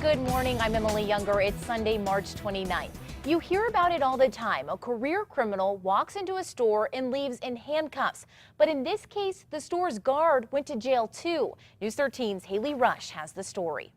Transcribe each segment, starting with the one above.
Good morning, I'm Emily Younger. It's Sunday, March 29th. You hear about it all the time. A career criminal walks into a store and leaves in handcuffs. But in this case, the store's guard went to jail too. News 13's Haley Rush has the story.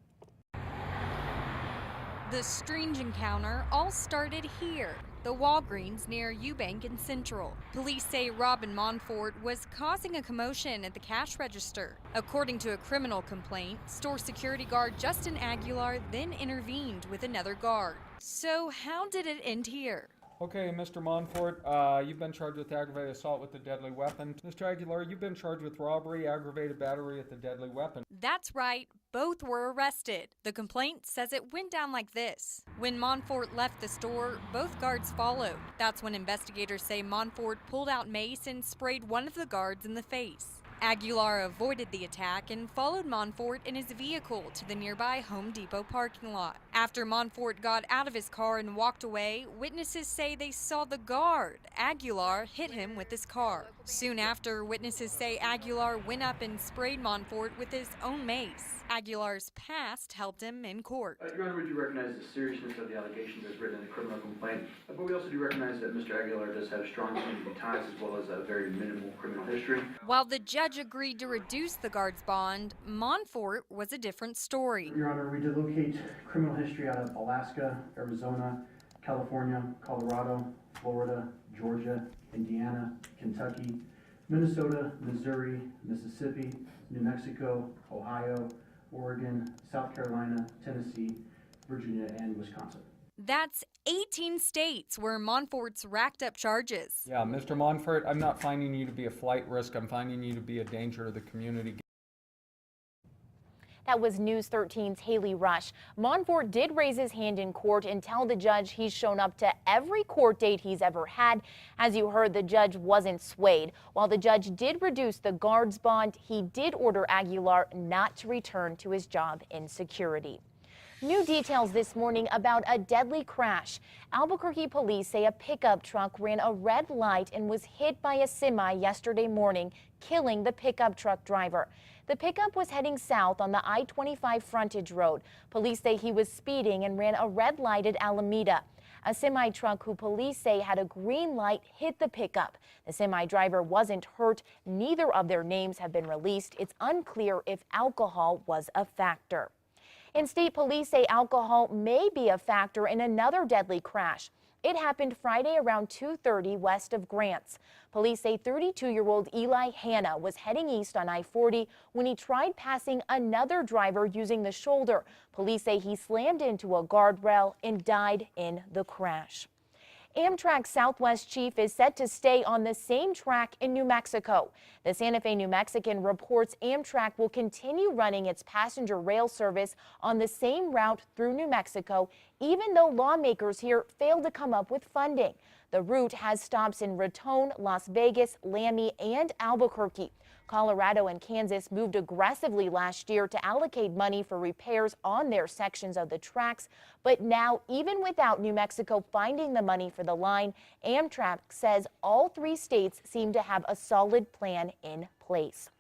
The strange encounter all started here, the Walgreens near Eubank and Central. Police say Robin Monfort was causing a commotion at the cash register. According to a criminal complaint, store security guard Justin Aguilar then intervened with another guard. So how did it end here? Okay, Mr. Monfort, you've been charged with aggravated assault with a deadly weapon. Mr. Aguilar, you've been charged with robbery, aggravated battery with a deadly weapon. That's right, both were arrested. The complaint says it went down like this. When Monfort left the store, both guards followed. That's when investigators say Monfort pulled out mace and sprayed one of the guards in the face. Aguilar avoided the attack and followed Monfort in his vehicle to the nearby Home Depot parking lot. After Monfort got out of his car and walked away, witnesses say they saw the guard, Aguilar, hit him with his car. Soon after, witnesses say Aguilar went up and sprayed Monfort with his own mace. Aguilar's past helped him in court. Your Honor, we do recognize the seriousness of the allegations as written in the criminal complaint, but we also do recognize that Mr. Aguilar does have strong community ties as well as a very minimal criminal history. While the judge agreed to reduce the guard's bond, Monfort was a different story. Your Honor, we did locate criminal history out of Alaska, Arizona, California, Colorado, Florida, Georgia, Indiana, Kentucky, Minnesota, Missouri, Mississippi, New Mexico, Ohio, Oregon, South Carolina, Tennessee, Virginia, and Wisconsin. That's 18 states where Monfort's racked up charges. Yeah, Mr. Monfort, I'm not finding you to be a flight risk. I'm finding you to be a danger to the community. That was News 13's Haley Rush. Monfort did raise his hand in court and tell the judge he's shown up to every court date he's ever had. As you heard, the judge wasn't swayed. While the judge did reduce the guard's bond, he did order Aguilar not to return to his job in security. New details this morning about a deadly crash. Albuquerque police say a pickup truck ran a red light and was hit by a semi yesterday morning, killing the pickup truck driver. The pickup was heading south on the I-25 frontage road. Police say he was speeding and ran a red light at Alameda. A semi-truck who police say had a green light hit the pickup. The semi-driver wasn't hurt. Neither of their names have been released. It's unclear if alcohol was a factor. And state police say alcohol may be a factor in another deadly crash. It happened Friday around 2:30 west of Grants. Police say 32-year-old Eli Hanna was heading east on I-40 when he tried passing another driver using the shoulder. Police say he slammed into a guardrail and died in the crash. Amtrak Southwest chief is set to stay on the same track in New Mexico. The Santa Fe New Mexican reports Amtrak will continue running its passenger rail service on the same route through New Mexico, even though lawmakers here failed to come up with funding. The route has stops in Raton, Las Vegas, Lamy, and Albuquerque. Colorado and Kansas moved aggressively last year to allocate money for repairs on their sections of the tracks. But now, even without New Mexico finding the money for the line, Amtrak says all three states seem to have a solid plan in place.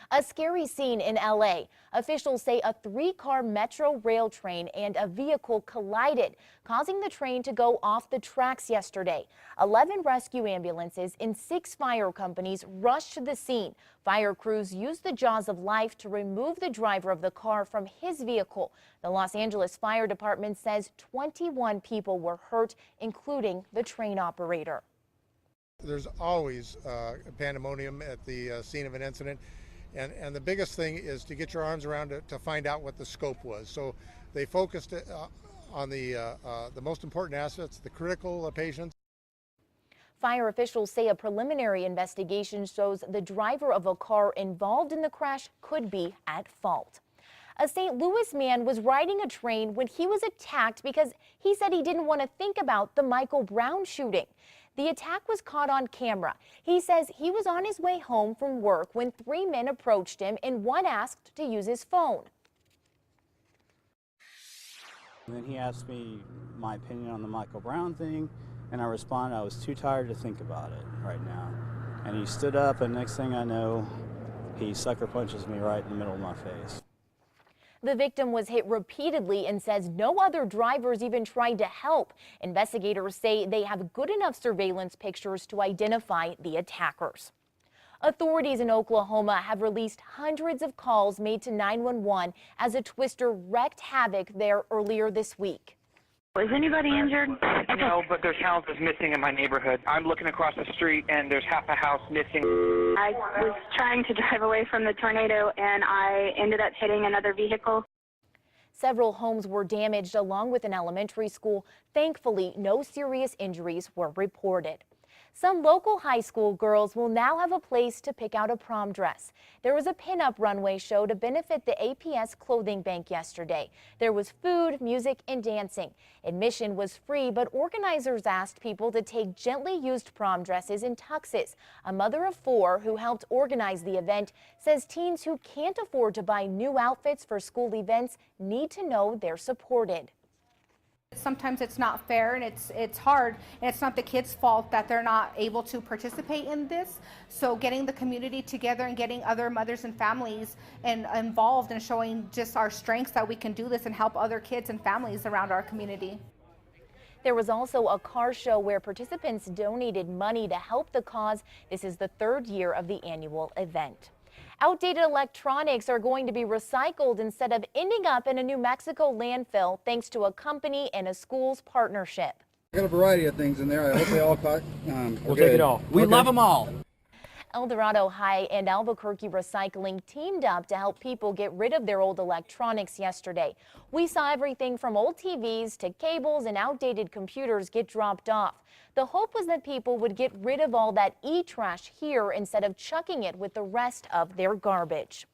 A scary scene in L.A. Officials say a three-car Metro rail train and a vehicle collided, causing the train to go off the tracks yesterday. 11 rescue ambulances and 6 fire companies rushed to the scene. Fire crews used the jaws of life to remove the driver of the car from his vehicle. The Los Angeles Fire Department says 21 people were hurt, including the train operator. There's always pandemonium at the scene of an incident. And the biggest thing is to get your arms around it to find out what the scope was. So they focused on the most important assets, the critical patients. Fire officials say a preliminary investigation shows the driver of a car involved in the crash could be at fault. A St. Louis man was riding a train when he was attacked because he said he didn't want to think about the Michael Brown shooting. The attack was caught on camera. He says he was on his way home from work when 3 men approached him and one asked to use his phone. And then he asked me my opinion on the Michael Brown thing, and I responded I was too tired to think about it right now. And he stood up, and next thing I know, he sucker punches me right in the middle of my face. The victim was hit repeatedly and says no other drivers even tried to help. Investigators say they have good enough surveillance pictures to identify the attackers. Authorities in Oklahoma have released hundreds of calls made to 911 as a twister wreaked havoc there earlier this week. Is anybody injured? No, but there's houses missing in my neighborhood. I'm looking across the street and there's half a house missing. I was trying to drive away from the tornado and I ended up hitting another vehicle. Several homes were damaged along with an elementary school. Thankfully, no serious injuries were reported. Some local high school girls will now have a place to pick out a prom dress. There was a pinup runway show to benefit the APS Clothing Bank yesterday. There was food, music, and dancing. Admission was free, but organizers asked people to take gently used prom dresses and tuxes. A mother of 4 who helped organize the event says teens who can't afford to buy new outfits for school events need to know they're supported. Sometimes it's not fair and it's hard, and it's not the kids' fault that they're not able to participate in this. So getting the community together and getting other mothers and families involved and showing just our strengths that we can do this and help other kids and families around our community. There was also a car show where participants donated money to help the cause. This is the 3rd year of the annual event. Outdated electronics are going to be recycled instead of ending up in a New Mexico landfill thanks to a company and a school's partnership. I got a variety of things in there. I hope they all caught. We'll take it all. We love them all. El Dorado High and Albuquerque Recycling teamed up to help people get rid of their old electronics yesterday. We saw everything from old TVs to cables and outdated computers get dropped off. The hope was that people would get rid of all that e-trash here instead of chucking it with the rest of their garbage.